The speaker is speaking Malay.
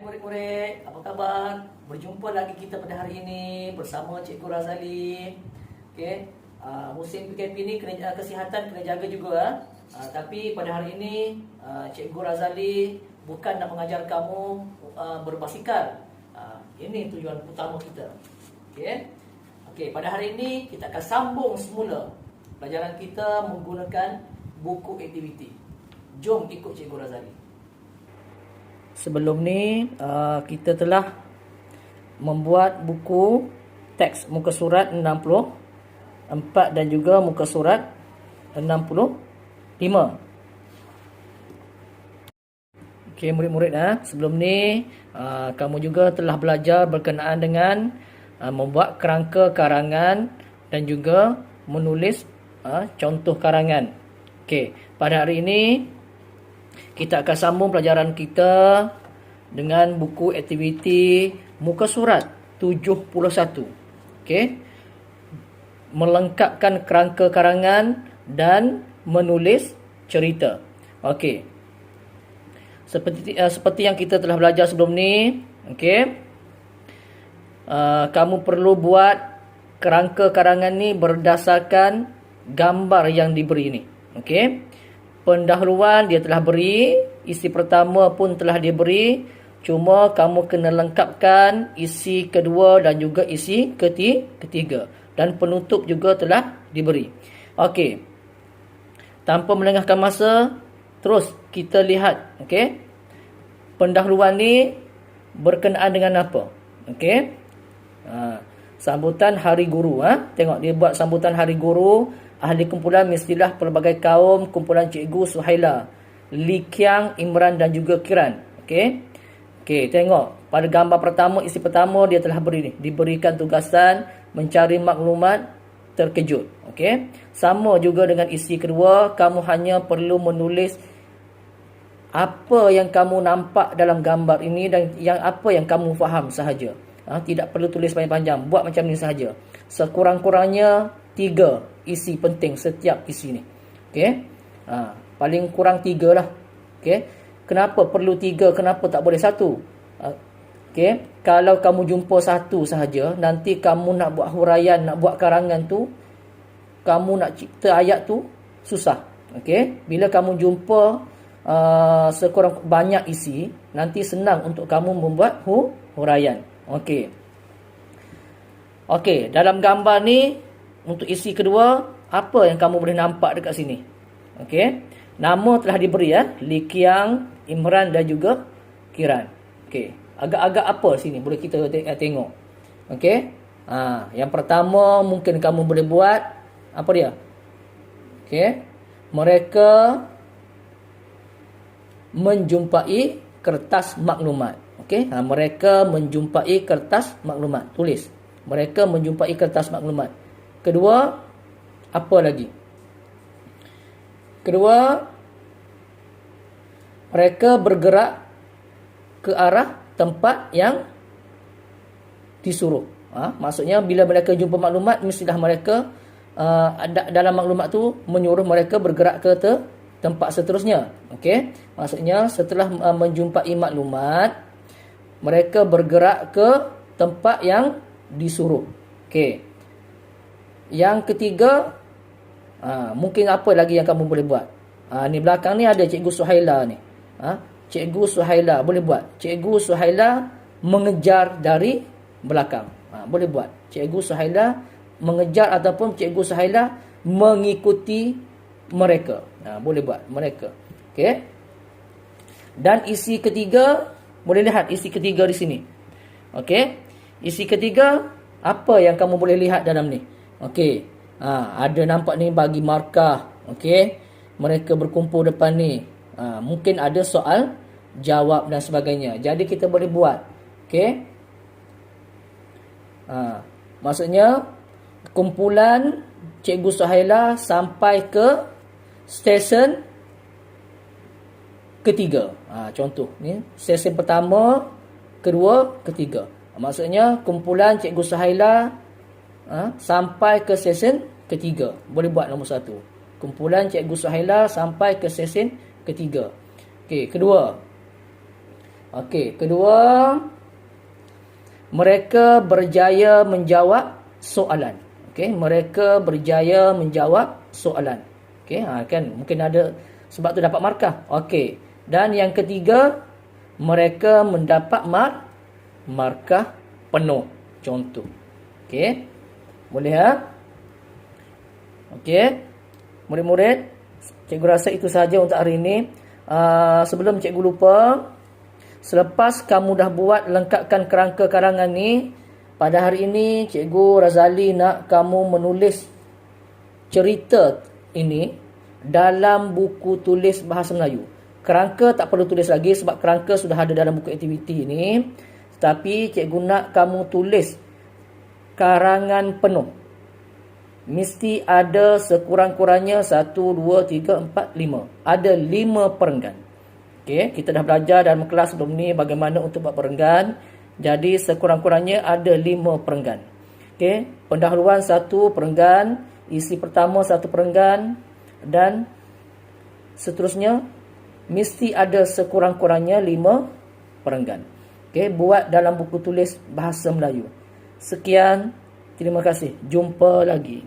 Murid-murid, apa khabar? Berjumpa lagi kita pada hari ini bersama Cikgu Razali. Okey, musim PKP ni kesihatan kena jaga juga. Tapi pada hari ini Cikgu Razali bukan nak mengajar kamu berbasikal. Ini tujuan utama kita. Okey, pada hari ini kita akan sambung semula pelajaran kita menggunakan buku aktiviti. Jom ikut Cikgu Razali. Sebelum ni kita telah membuat buku teks muka surat 64 dan juga muka surat 65. Okey murid-murid, sebelum ni kamu juga telah belajar berkenaan dengan membuat kerangka karangan dan juga menulis contoh karangan. Okey, pada hari ini kita akan sambung pelajaran kita dengan buku aktiviti muka surat 71. Okey. Melengkapkan kerangka karangan dan menulis cerita. Okey. Seperti yang kita telah belajar sebelum ni, okey. Kamu perlu buat kerangka karangan ni berdasarkan gambar yang diberi ni. Okey. Pendahuluan dia telah beri, isi pertama pun telah diberi, cuma kamu kena lengkapkan isi kedua dan juga isi ketiga, dan penutup juga telah diberi. Okey. Tanpa melengahkan masa, terus kita lihat, okey. Pendahuluan ni berkenaan dengan apa? Okey. Sambutan Hari Guru, Tengok dia buat sambutan Hari Guru. Ahli kumpulan mestilah pelbagai kaum, kumpulan Cikgu Suhaila, Li Qiang, Imran dan juga Kiran. Okey, tengok pada gambar pertama, isi pertama dia telah beri ni, diberikan tugasan mencari maklumat terkejut. Okey, sama juga dengan isi kedua, kamu hanya perlu menulis apa yang kamu nampak dalam gambar ini dan yang apa yang kamu faham sahaja. Tidak perlu tulis panjang-panjang, buat macam ni sahaja. Sekurang-kurangnya 3 isi penting setiap isi ni. Okey. Paling kurang 3 lah. Okey. Kenapa perlu 3? Kenapa tak boleh 1? Okey. Kalau kamu jumpa 1 sahaja, nanti kamu nak buat huraian, nak buat karangan tu, kamu nak cipta ayat tu susah. Okey. Bila kamu jumpa sekurang banyak isi, nanti senang untuk kamu membuat huraian. Okey. Okey, dalam gambar ni untuk isi kedua, apa yang kamu boleh nampak dekat sini? Okey. Nama telah diberi, Li Qiang, Imran dan juga Kiran. Okey. Agak-agak apa sini boleh kita tengok. Okey. Yang pertama mungkin kamu boleh buat apa dia? Okey. Mereka menjumpai kertas maklumat. Okey. Mereka menjumpai kertas maklumat. Tulis. Mereka menjumpai kertas maklumat. Kedua, apa lagi? Kedua, mereka bergerak ke arah tempat yang disuruh. Maksudnya bila mereka jumpa maklumat, mestilah mereka dalam maklumat tu menyuruh mereka bergerak ke tempat seterusnya. Okey? Maksudnya setelah menjumpai maklumat, mereka bergerak ke tempat yang disuruh. Okey. Yang ketiga, mungkin apa lagi yang kamu boleh buat? Ni belakang ni ada Cikgu Suhaila ni. Cikgu Suhaila boleh buat. Cikgu Suhaila mengejar dari belakang. Boleh buat. Cikgu Suhaila mengejar ataupun Cikgu Suhaila mengikuti mereka. Boleh buat mereka. Okey. Dan isi ketiga, boleh lihat isi ketiga di sini. Okey. Isi ketiga, apa yang kamu boleh lihat dalam ni? Okey. Ada nampak ni bagi markah. Okey. Mereka berkumpul depan ni. Mungkin ada soal jawab dan sebagainya. Jadi kita boleh buat. Okey. Maksudnya kumpulan Cikgu Suhaila sampai ke stesen ketiga. Contoh ni, stesen pertama, kedua, ketiga. Maksudnya kumpulan Cikgu Suhaila sampai ke stesen ketiga. Boleh buat nombor 1. Kumpulan Cikgu Suhaila sampai ke stesen ketiga. Okey, kedua. Okey, kedua, mereka berjaya menjawab soalan. Okey, mereka berjaya menjawab soalan. Okey, kan mungkin ada sebab tu dapat markah. Okey. Dan yang ketiga, mereka mendapat markah penuh. Contoh. Okey. Boleh ha? Okey. Murid-murid, cikgu rasa itu sahaja untuk hari ini. Sebelum cikgu lupa, selepas kamu dah buat lengkapkan kerangka karangan ni, pada hari ini Cikgu Razali nak kamu menulis cerita ini dalam buku tulis bahasa Melayu. Kerangka tak perlu tulis lagi sebab kerangka sudah ada dalam buku aktiviti ini. Tetapi cikgu nak kamu tulis karangan penuh. Mesti ada sekurang-kurangnya 1, 2, 3, 4, 5. Ada 5 perenggan. Okey, kita dah belajar dalam kelas sebelum ni bagaimana untuk buat perenggan. Jadi sekurang-kurangnya ada 5 perenggan. Okey, pendahuluan 1 perenggan, isi pertama 1 perenggan dan seterusnya mesti ada sekurang-kurangnya 5 perenggan. Okey, buat dalam buku tulis bahasa Melayu. Sekian, terima kasih. Jumpa lagi.